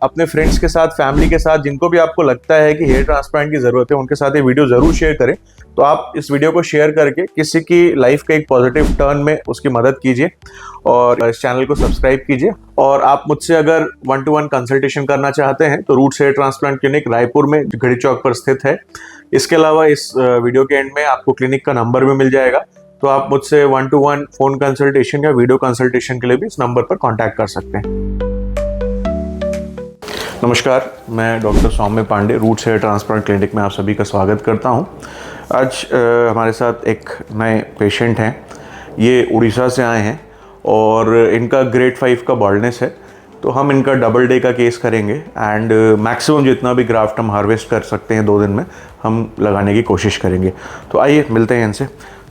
अपने फ्रेंड्स के साथ, फैमिली के साथ, जिनको भी आपको लगता है कि हेयर ट्रांसप्लांट की ज़रूरत है, उनके साथ ये वीडियो ज़रूर शेयर करें। तो आप इस वीडियो को शेयर करके किसी की लाइफ का एक पॉजिटिव टर्न में उसकी मदद कीजिए और इस चैनल को सब्सक्राइब कीजिए। और आप मुझसे अगर 1-to-1 कंसल्टेशन करना चाहते हैं तो roots hair transplant clinic Raipur में घड़ी चौक पर स्थित है। इसके अलावा इस वीडियो के एंड में आपको क्लिनिक का नंबर भी मिल जाएगा, तो आप मुझसे 1-to-1 फोन कंसल्टेशन या वीडियो कंसल्टेशन के लिए भी इस नंबर पर कांटेक्ट कर सकते हैं। नमस्कार, मैं doctor Saumya Pandey, Roots hair transplant clinic में आप सभी का स्वागत करता हूं। आज हमारे साथ एक नए पेशेंट हैं। ये उड़ीसा से आए हैं और इनका ग्रेड 5 का बॉल्डनेस है। तो हम इनका डबल डे का केस करेंगे एंड मैक्सिमम जितना भी ग्राफ्ट हम हार्वेस्ट कर सकते हैं 2 दिन में हम लगाने की कोशिश करेंगे। तो आइए मिलते हैं इनसे।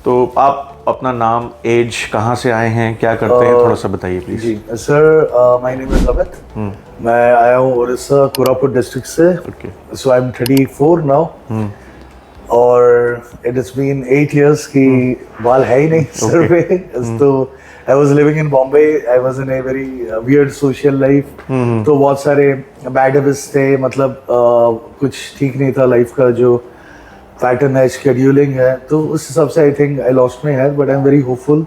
तो आप अपना नाम, एज, कहाँ से आए हैं, क्या करते हैं, थोड़ा सा बताइए प्लीज। जी sir, my name is Amit. मैं आया हूँ उड़ीसा कोरापुट डिस्ट्रिक्ट से। सो आई एम 34 नाउ और इट हैज बीन 8 years की बाल है ही नहीं सर पे। तो I was living in Bombay, I was in a very weird social life. तो बहुत सारे बैड हैबिट्स थे, मतलब कुछ ठीक नहीं था लाइफ का, जो पैटर्न है, शेड्यूलिंग है। तो उस हिसाब से I think I lost my hair, but I am very hopeful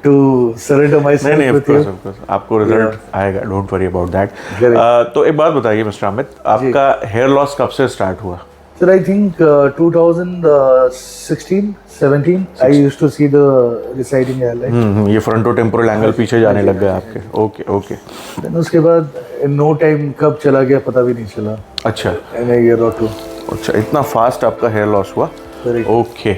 to surrender myself with you. Of course आपको रिजल्ट आएगा, डोंट वरी अबाउट दैट। तो एक बात बताइए मिस्टर अमित, आपका हेयर लॉस कब से स्टार्ट हुआ? Sir I think 2016-17 I used to see the receding hairline. ये फ्रंटो-टेम्पोरल एंगल पीछे जाने लग गया आपके। Okay okay. देन उसके बाद इन नो टाइम कब चला गया पता भी नहीं चला। अच्छा, इन अ ईयर और 2। अच्छा, इतना फास्ट आपका हेयर लॉस हुआ। Okay,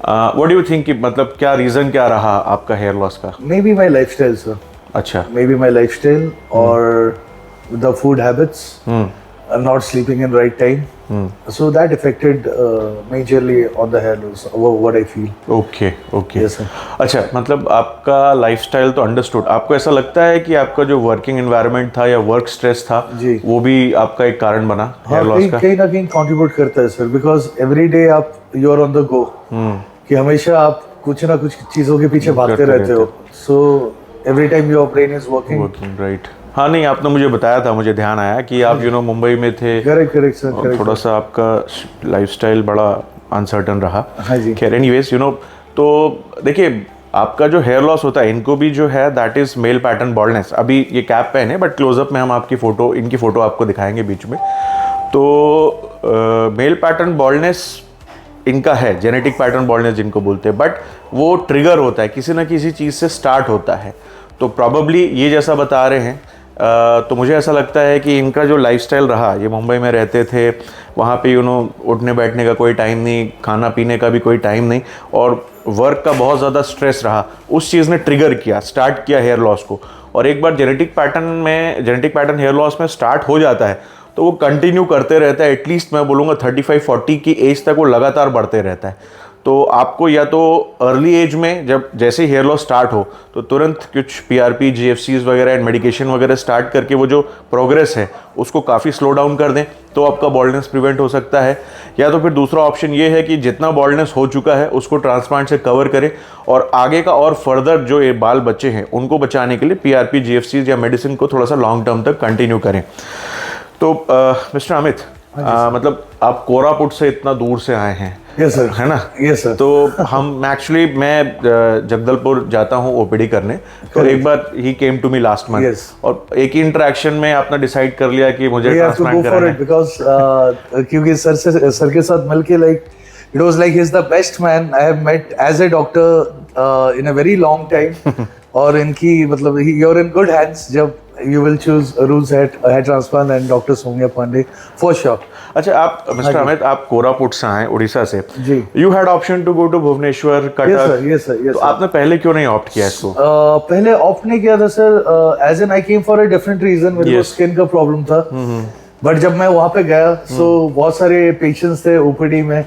what do you think कि मतलब क्या रीजन क्या रहा आपका हेयर लॉस का? May be my lifestyle sir. अच्छा, मे बी माय लाइफस्टाइल और the food habits, not sleeping in right time. So that affected majorly on the hair loss, what I feel. Okay okay. Yes sir. अच्छा, मतलब आपका lifestyle तो understood. आपको ऐसा लगता है कि आपका जो वर्किंग एनवायरनमेंट था या वर्क स्ट्रेस था जी, वो भी आपका एक कारण बना हेयर लॉस का? कहीं ना कहीं कंट्रीब्यूट करता है सर, बिकॉज एवरी डे आप you are on the go, कि हमेशा आप कुछ ना कुछ चीजों के पीछे भागते रहते हो। So every time your brain is working. Right. हाँ, नहीं, आपने मुझे बताया था, मुझे ध्यान आया कि आप मुंबई में थे। Correct sir, correct. थोड़ा सा आपका लाइफस्टाइल बड़ा अनसर्टन रहा। हाँ जी। खैर एनीवेज, तो देखिए, आपका जो हेयर लॉस होता है, इनको भी जो है that is male pattern baldness. अभी ये कैप पहने, बट क्लोजअप में हम आपकी फोटो, इनकी फोटो आपको दिखाएंगे बीच में। तो मेल पैटर्न बॉल्डनेस इनका है, जेनेटिक पैटर्न बॉल्डनेस जिनको बोलते हैं, बट वो ट्रिगर होता है, किसी ना किसी चीज़ से स्टार्ट होता है। तो प्रॉबेबली ये जैसा बता रहे हैं, तो मुझे ऐसा लगता है कि इनका जो लाइफस्टाइल रहा, ये मुंबई में रहते थे, वहाँ पे उठने बैठने का कोई टाइम नहीं, खाना पीने का भी कोई टाइम नहीं, और वर्क का बहुत ज़्यादा स्ट्रेस रहा। उस चीज़ ने ट्रिगर किया, स्टार्ट किया हेयर लॉस को। और एक बार जेनेटिक पैटर्न हेयर लॉस में स्टार्ट हो जाता है तो वो कंटिन्यू करते रहता है। एटलीस्ट मैं बोलूँगा 35-40 की एज तक वो लगातार बढ़ते रहता है। तो आपको या तो अर्ली एज में, जब जैसे हेयर लॉस स्टार्ट हो, तो तुरंत कुछ PRP, GFCs वगैरह एंड मेडिकेशन वगैरह स्टार्ट करके वो जो प्रोग्रेस है उसको काफ़ी स्लो डाउन कर दें, तो आपका बॉल्डनेस प्रिवेंट हो सकता है। या तो फिर दूसरा ऑप्शन ये है कि जितना बॉल्डनेस हो चुका है उसको ट्रांसप्लांट से कवर करें, और आगे का और फर्दर जो ये बाल बच्चे हैं उनको बचाने के लिए PRP, GFCs या मेडिसिन को थोड़ा सा लॉन्ग टर्म तक कंटिन्यू करें। तो मिस्टर अमित, मतलब आप कोरापुट से इतना दूर से आए हैं। Yes sir. है ना? Yes sir. तो मैं जगदलपुर जाता हूँ OPD करने, तो एक बार ही came to me last month, और एक ही इंटरेक्शन में आपने डिसाइड कर लिया कि मुझे ट्रांसप्लांट कराना है। बिकॉज क्योंकि सर के साथ मिलके like it was like he is the best man I have met as a doctor in a very long time. और इनकी मतलब you are in good hands जब you will choose Roots hair transplant and Dr. Soumya Pandey for sure. अच्छा, आप mister Amit, आप कोरापुट से आए, उड़ीसा से जी। You had option to go to Bhubaneswar, Cuttack. Yes sir. तो आपने पहले क्यों नहीं ऑप्ट किया इसको? पहले ऑप्ट नहीं किया था sir, as an I came for a different reason. मेरे को स्किन का प्रॉब्लम था। बट जब मैं वहाँ पे गया, सो बहुत सारे पेशेंट्स थे OPD में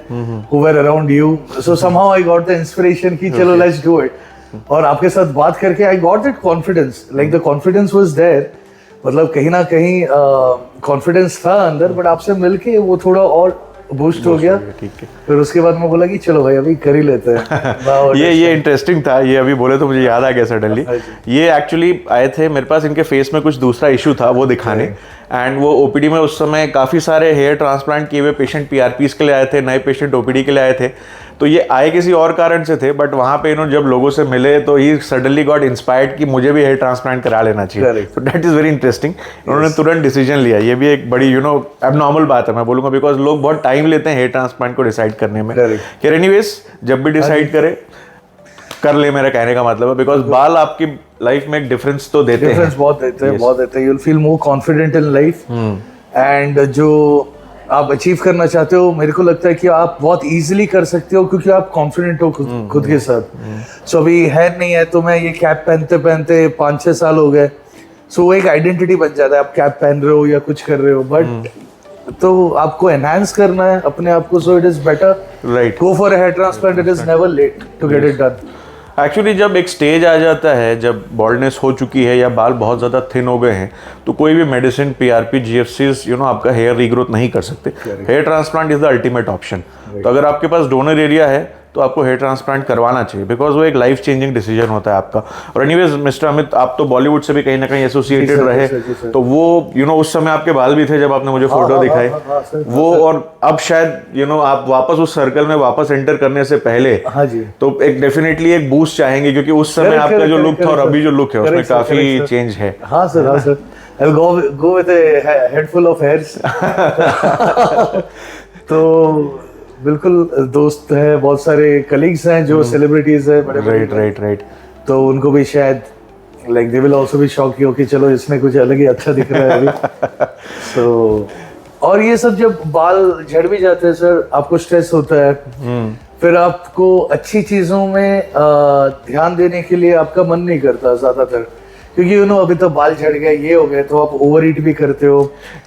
who were around you, so somehow I got the inspiration कि चलो let's do it। और आपके साथ बात करके I got that confidence, like the confidence was there. मतलब कहीं ना कहीं कॉन्फिडेंस था अंदर, बट आपसे मिलके वो थोड़ा और बूस्ट हो गया। ठीक है। फिर उसके बाद मैं बोला कि चलो भाई अभी कर ही लेते हैं। ये इंटरेस्टिंग था, ये अभी बोले तो मुझे याद आ गया सडनली। ये एक्चुअली आए थे मेरे पास, इनके फेस में कुछ दूसरा इशू था वो दिखाने, एंड वो ओपीडी में उस समय काफ़ी सारे हेयर ट्रांसप्लांट किए हुए पेशेंट पीआरपीज के लिए आए थे, नए पेशेंट ओपीडी के लिए आए थे। तो ये आए किसी और कारण से थे, बट वहाँ पे इन्होंने जब लोगों से मिले तो ही सडनली गॉट इंस्पायर्ड कि मुझे भी हेयर ट्रांसप्लांट करा लेना चाहिए। तो दैट इज़ वेरी इंटरेस्टिंग। उन्होंने तुरंत डिसीजन लिया। ये भी एक बड़ी एबनॉर्मल बात है मैं बोलूँगा, बिकॉज लोग बहुत टाइम लेते हैं हेयर ट्रांसप्लांट को डिसाइड करने में। खैर एनीवेज, जब भी डिसाइड करे कर ले, मेरा कहने का मतलब है, बिकॉज बाल आपकी लाइफ में एक डिफरेंस तो देते हैं। डिफरेंस बहुत देते हैं, बहुत देते हैं। You will feel more confident in life, and जो आप अचीव करना चाहते हो मेरे को लगता है कि आप बहुत इजीली कर सकते हो, क्योंकि आप कॉन्फिडेंट हो खुद के साथ। सो अभी हेयर नहीं है तो मैं ये कैप पहनते पहनते 5-6 साल हो गए, सो वो एक आइडेंटिटी बन जाता है। आप कैप पहन रहे हो या कुछ कर रहे हो, बट तो आपको एनहांस करना है अपने आप को, so it is better right go for a hair transplant. It is never late to get it done. Actually जब एक स्टेज आ जाता है, जब बॉल्डनेस हो चुकी है या बाल बहुत ज़्यादा थिन हो गए हैं, तो कोई भी मेडिसिन, पीआरपी, जीएफसीज आपका हेयर रीग्रोथ नहीं कर सकते। Hair transplant is the ultimate option. तो अगर आपके पास डोनर एरिया है तो आपको हेयर ट्रांसप्लांट करवाना चाहिए, बिकॉज वो एक लाइफ चेंजिंग डिसीजन होता है आपका। और एनीवेज मिस्टर अमित, आप तो बॉलीवुड से भी कहीं ना कहीं एसोसिएटेड रहे, तो वो उस समय आपके बाल भी थे जब आपने मुझे फोटो दिखाई वो, और अब शायद आप वापस उस सर्कल में वापस एंटर करने से पहले तो एक डेफिनेटली एक बूस्ट चाहेंगे, क्योंकि उस समय आपका जो लुक था और अभी जो लुक है उसमें काफी चेंज है। हाँ sir I'll go with a head full of hairs। तो बिल्कुल दोस्त है, बहुत सारे कलीग्स हैं जो सेलिब्रिटीज है बड़े। राइट। तो उनको भी शायद like they will also be shock कि चलो इसमें कुछ अलग ही अच्छा दिख रहा है अभी। तो और ये सब जब बाल झड़ भी जाते हैं सर, आपको स्ट्रेस होता है, फिर आपको अच्छी चीजों में ध्यान देने के लिए आपका मन नहीं करता ज्यादातर, क्योंकि अभी तो बाल झड़ गए, ये हो गए, तो आप ओवर ईट भी करते हो,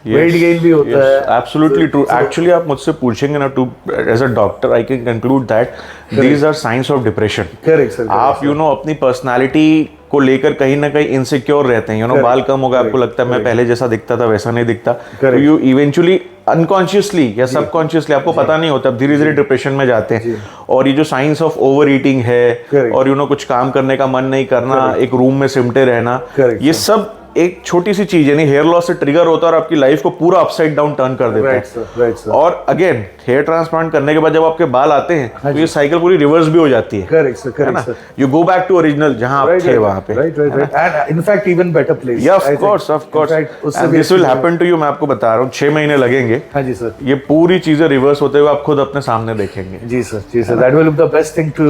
वेट गेन भी होता है। Absolutely true. एक्चुअली आप मुझसे पूछेंगे ना, to as a doctor I can conclude that these are science of depression. Correct sir. आप अपनी पर्सनालिटी को लेकर कहीं ना कहीं इनसिक्योर रहते हैं। बाल कम हो गए, आपको लगता है मैं पहले जैसा दिखता था वैसा नहीं दिखता, तो यू इवेंचुअली अनकॉन्शियसली या सबकॉन्शियसली, आपको पता नहीं होता, धीरे धीरे डिप्रेशन में जाते हैं। और ये जो साइंस ऑफ ओवर ईटिंग है और कुछ काम करने का मन नहीं करना, एक रूम में सिमटे रहना, ये सब एक छोटी सी चीज है, हेयर लॉस से ट्रिगर होता है और आपकी लाइफ को पूरा अपसाइड डाउन टर्न कर देता है। और अगेन हेयर ट्रांसप्लांट करने के बाद जब आपके बाल आते हैं तो ये साइकिल पूरी रिवर्स भी हो जाती है। Correct sir. You go back to original जहां आप थे वहां पे। Right. And in fact even better place. Yeah of course and this will happen to you. मैं आपको बता रहा हूँ 6 महीने लगेंगे। हाँ जी सर। ये पूरी चीजें रिवर्स होते हुए आप खुद अपने सामने देखेंगे। जी sir. That will be the best thing to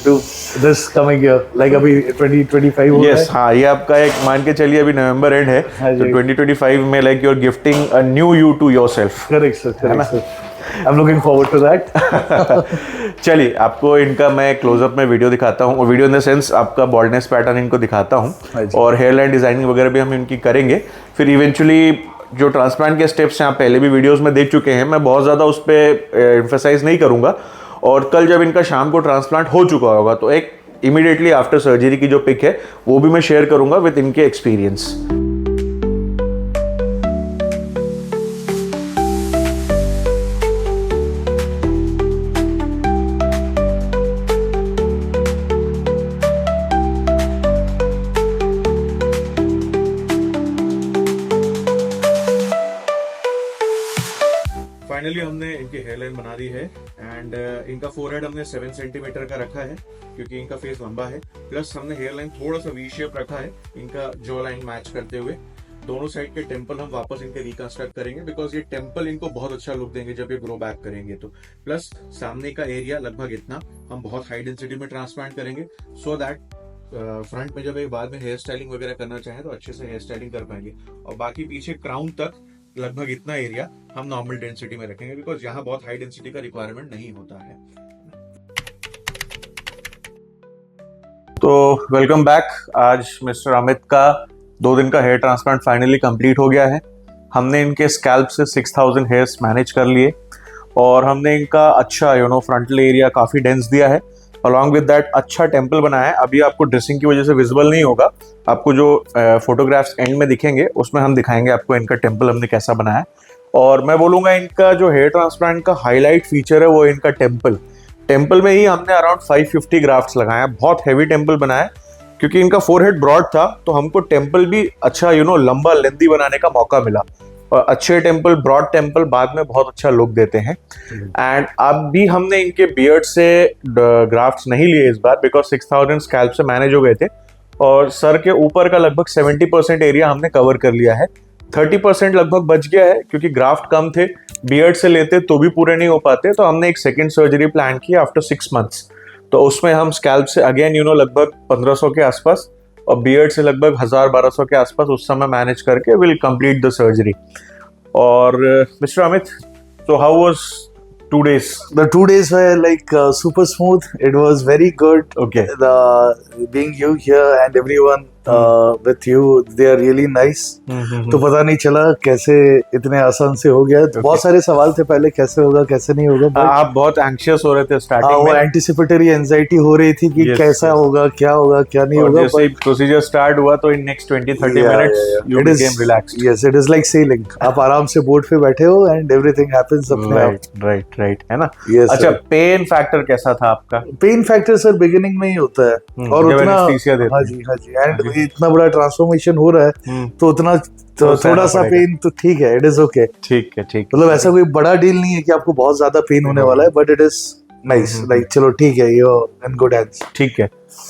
do this coming year, like अभी 2025 हो रहा है। यस, हाँ, ये आपका एक मान के चलिए अभी नवंबर एंड है, तो 2025 में like you are gifting a new you to yourself. Correct sir. I'm looking forward to that। चलिए आपको इनका मैं क्लोजअप में वीडियो दिखाता हूँ, वीडियो इन द सेंस आपका बॉल्डनेस पैटर्न इनको दिखाता हूँ, और हेयर लाइन डिजाइनिंग वगैरह भी हम इनकी करेंगे। फिर इवेंचुअली जो ट्रांसप्लांट के स्टेप्स हैं आप पहले भी वीडियोस में देख चुके हैं, मैं बहुत ज़्यादा उस पर एम्फेसाइज नहीं करूँगा। और कल जब इनका शाम को ट्रांसप्लांट हो चुका होगा तो एक इमीडिएटली आफ्टर सर्जरी की जो पिक है वो भी मैं शेयर करूँगा विद इनके एक्सपीरियंस। फाइनली हमने इनकी हेयरलाइन बना दी है, एंड इनका फोरहेड हमने 7 सेंटीमीटर का रखा है क्योंकि इनका फेस लंबा है, प्लस हमने हेयरलाइन थोड़ा सा वी शेप रखा है इनका जॉ लाइन मैच करते हुए। दोनों साइड के टेम्पल हम वापस इनके रिकंस्ट्रक्ट करेंगे, बिकॉज ये टेम्पल इनको बहुत अच्छा लुक देंगे जब ये ग्रो बैक करेंगे तो। प्लस सामने का एरिया लगभग इतना हम बहुत हाई डेंसिटी में ट्रांसप्लांट करेंगे, सो दैट फ्रंट में जब एक बाद में हेयर स्टाइलिंग वगैरह करना चाहे तो अच्छे से हेयर स्टाइलिंग कर पाएंगे। और बाकी पीछे क्राउन तक लगभग इतना एरिया हम नॉर्मल डेंसिटी में रखेंगे, बिकॉज यहाँ बहुत हाई डेंसिटी का रिक्वायरमेंट नहीं होता है। तो वेलकम बैक। आज मिस्टर अमित का 2 दिन का हेयर ट्रांसप्लांट फाइनली कंप्लीट हो गया है। हमने इनके स्कैल्प से 6000 हेयर्स मैनेज कर लिए, और हमने इनका अच्छा फ्रंटल एरिया काफ़ी डेंस दिया है। अलॉन्ग विद दैट अच्छा टेम्पल बनाया है। अभी आपको ड्रेसिंग की वजह से विजिबल नहीं होगा, आपको जो फोटोग्राफ्स एंड में दिखेंगे उसमें हम दिखाएंगे आपको इनका टेम्पल हमने कैसा बनाया है। और मैं बोलूंगा इनका जो हेयर ट्रांसप्लांट का हाईलाइट फीचर है वो इनका टेम्पल में ही हमने अराउंड 550 ग्राफ्ट्स लगाए, बहुत हैवी टेम्पल बनाया क्योंकि इनका फोरहेड ब्रॉड था, तो हमको टेम्पल भी अच्छा लंबा लेंथी बनाने का मौका मिला। और अच्छे टेम्पल, ब्रॉड टेम्पल बाद में बहुत अच्छा लुक देते हैं। एंड अब भी हमने इनके बियर्ड से ग्राफ्ट्स नहीं लिए इस बार, बिकॉज 6000 स्कैल्प से मैनेज हो गए थे और सर के ऊपर का लगभग 70% एरिया हमने कवर कर लिया है। 30% लगभग बच गया है क्योंकि ग्राफ्ट कम थे, बियर्ड से लेते तो भी पूरे नहीं हो पाते, तो हमने एक सेकेंड सर्जरी प्लान की आफ्टर 6 मंथ्स। तो उसमें हम स्कैल्प से अगेन लगभग 1500 के आसपास और बियर्ड से लगभग 1000-1200 के आसपास उस समय मैनेज करके विल कंप्लीट द सर्जरी। और mister Amit, so how was 2 days? The 2 days were like super smooth. It was very good. Okay. Being you here and everyone with you, they are really nice. तो पता नहीं चला कैसे इतने आसान से हो गया। बहुत सारे सवाल थे पहले, कैसे होगा कैसे नहीं होगा। आप बहुत एंशियस हो रहे थे स्टार्टिंग में, वो एंटिसिपेटरी एंजाइटी हो रही थी कि कैसा होगा, क्या होगा, क्या नहीं होगा। जैसे ही प्रोसीजर स्टार्ट हुआ तो in next 20-30 minutes you became relaxed. Yes, it is like selling. आप आराम से बोट पे बैठे हो एंड एवरीथिंग हैपेंस अपने आप। राइट है ना। Yes, अच्छा, पेन फैक्टर कैसा था आपका? पेन फैक्टर सर बिगिनिंग में ही होता है और उतना, हाँ जी एंड इतना बड़ा ट्रांसफॉर्मेशन हो रहा है तो उतना तो थोड़ा सा पेन तो ठीक है, इट इज ओके। ठीक है मतलब ऐसा कोई बड़ा डील नहीं है कि आपको बहुत ज्यादा पेन होने वाला है, but it is nice, like चलो ठीक है, यू इन गुड हैंड्स। ठीक है।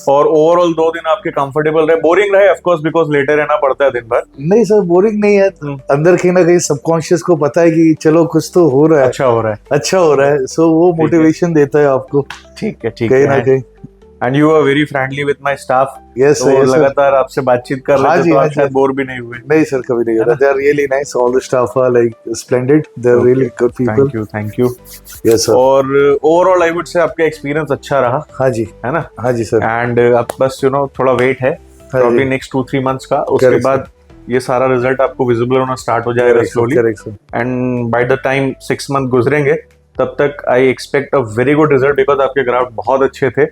और ओवरऑल 2 दिन आपके कंफर्टेबल रहे? बोरिंग रहे ऑफ कोर्स बिकॉज़ लेटे रहना पड़ता है दिन भर? नहीं सर, बोरिंग नहीं है। अंदर कहीं ना कहीं सबकॉन्शियस को पता है कि चलो कुछ तो हो रहा है, अच्छा हो रहा है, सो वो मोटिवेशन देता है आपको। ठीक है कहीं ना कहीं। And you are very friendly with my staff. Yes तो लगातार आपसे बातचीत कर रहे थे तो आप शायद बोर भी नहीं हुए? नहीं सर, कभी नहीं हुआ। They are really nice, all the staff are like splendid, they are really good people. Thank you. Yes sir. और ओवरऑल आई वुड से आपका एक्सपीरियंस अच्छा रहा। हाँ जी, है ना? हाँ जी सर। एंड अब बस थोड़ा वेट है प्रॉब्ली नेक्स्ट 2-3 मंथ्स का, उसके बाद ये सारा रिजल्ट आपको विजिबल होना स्टार्ट हो जाएगा slowly. And by the time 6 month गुजरेंगे तब तक I expect a very good result, because आपके ग्राफ्ट बहुत अच्छे थे।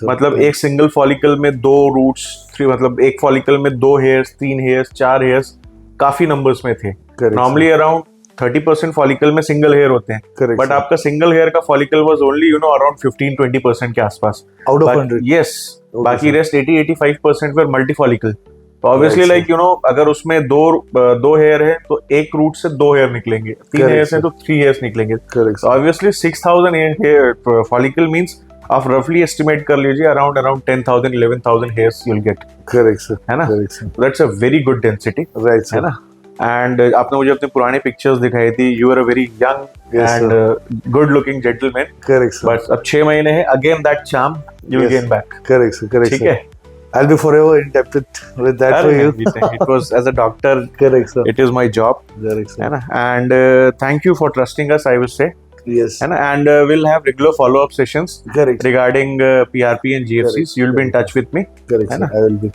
मतलब एक सिंगल फॉलिकल में 2 रूट्स, 3 मतलब एक फॉलिकल में 2 हेयर्स, 3 हेयर्स, 4 हेयर्स काफी नंबर्स में थे। नॉर्मली अराउंड 30% फॉलिकल में सिंगल हेयर होते हैं, बट आपका सिंगल हेयर का फॉलिकल वाज ओनली अराउंड 15-20% के आसपास आउट ऑफ 100। यस, बाकी रेस्ट 80-85% वर मल्टी फॉलिकल। तो ऑब्वियसली लाइक अगर उसमें दो हेयर है तो एक रूट से 2 हेयर निकलेंगे, 3 हेयर्स है तो 3 हेयर्स निकलेंगे। तो ऑब्वियसली 6000 हेयर फॉलिकल मींस आप रफली एस्टिमेट कर लीजिए around 10,000-11,000 hairs you will get. Correct sir, है ना? That's a very good density, right है ना? एंड आपने मुझे अपने पुराने पिक्चर्स दिखाई थी, you are a very young and good looking gentleman. Correct sir. But अब 6 महीने हैं, again that charm you will gain back. Correct sir, correct. ठीक है, I'll be forever indebted with that for you. It was as a doctor. Correct sir. It is my job. Correct sir. है ना? And thank you for trusting us, I would say. Yes. है ना? And we'll have regular follow-up sessions. Correct. Regarding PRP and GFCs. Correct. You'll be in touch with me. Correct है sir. ना? I will be.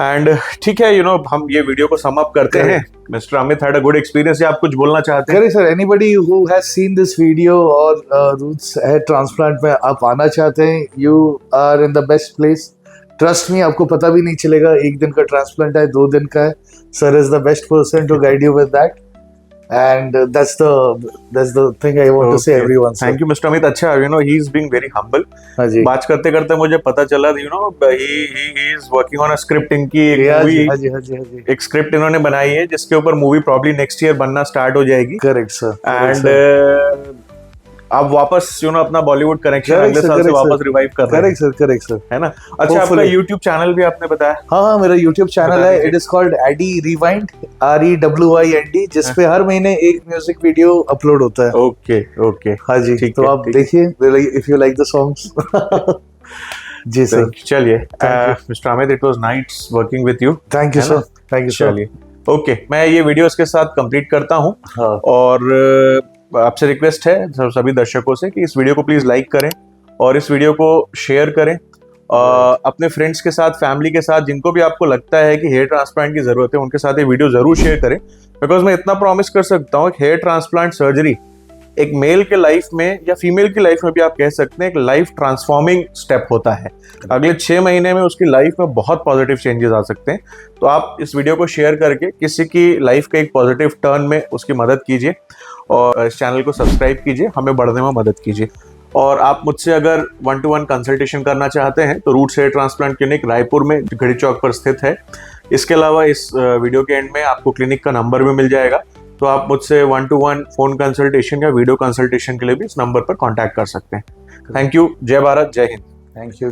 And ठीक है, हम ये video को sum up करते हैं। Mister Amit had a good experience, या आप कुछ बोलना चाहते हैं? Correct sir. Anybody who has seen this video और roots hair transplant में आप आना चाहते हैं, you are in the best place. Trust me, आपको पता भी नहीं चलेगा 1 दिन का ट्रांसप्लांट है, 2 दिन का है। Sir is the best person to guide you with that, and that's the thing I want to say everyone. Thank you Mister Amit. अच्छा, he is being very humble. हां जी। बात करते करते मुझे पता चला he is working on a script. इनकी एक मूवी, हां जी, एक स्क्रिप्ट इन्होंने बनाई है जिसके ऊपर मूवी प्रॉब्ली नेक्स्ट ईयर बनना स्टार्ट हो जाएगी। Correct sir. एंड आप वापस अपना बॉलीवुड कनेक्शन अगले साल से वापस रिवाइव कर रहे हैं। करेक्ट सर, है ना? अच्छा, आपका यूट्यूब चैनल भी आपने बताया? हाँ, मेरा यूट्यूब चैनल है, it is called AD Rewind, REWIND, जिसपे हर महीने एक म्यूजिक वीडियो अपलोड होता है। ओके। हाँ जी, तो आप देखिए if you like the songs. जी सर। चलिए, Mister Amit, it was nice working with you. Thank you sir. Thank you sir. चलिए, ओके, मैं ये वीडियो इसके साथ कंप्लीट करता हूँ। और आपसे रिक्वेस्ट है सभी दर्शकों से कि इस वीडियो को प्लीज लाइक करें और इस वीडियो को शेयर करें अपने फ्रेंड्स के साथ, फैमिली के साथ, जिनको भी आपको लगता है कि हेयर ट्रांसप्लांट की जरूरत है, उनके साथ ये वीडियो जरूर शेयर करें। बिकॉज मैं इतना प्रॉमिस कर सकता हूँ कि हेयर ट्रांसप्लांट सर्जरी एक मेल के लाइफ में या फीमेल की लाइफ में भी आप कह सकते हैं एक लाइफ ट्रांसफॉर्मिंग स्टेप होता है। अगले 6 महीने में उसकी लाइफ में बहुत पॉजिटिव चेंजेस आ सकते हैं। तो आप इस वीडियो को शेयर करके किसी की लाइफ के एक पॉजिटिव टर्न में उसकी मदद कीजिए और इस चैनल को सब्सक्राइब कीजिए, हमें बढ़ने में मदद कीजिए। और आप मुझसे अगर 1-to-1 कंसल्टेशन करना चाहते हैं तो roots hair transplant clinic Raipur में घड़ी चौक पर स्थित है। इसके अलावा इस वीडियो के एंड में आपको क्लिनिक का नंबर भी मिल जाएगा, तो आप मुझसे 1-to-1 फोन कंसल्टेशन या वीडियो कंसल्टेशन के लिए भी इस नंबर पर कांटेक्ट कर सकते हैं। Thank you. जय भारत, जय हिंद। Thank you.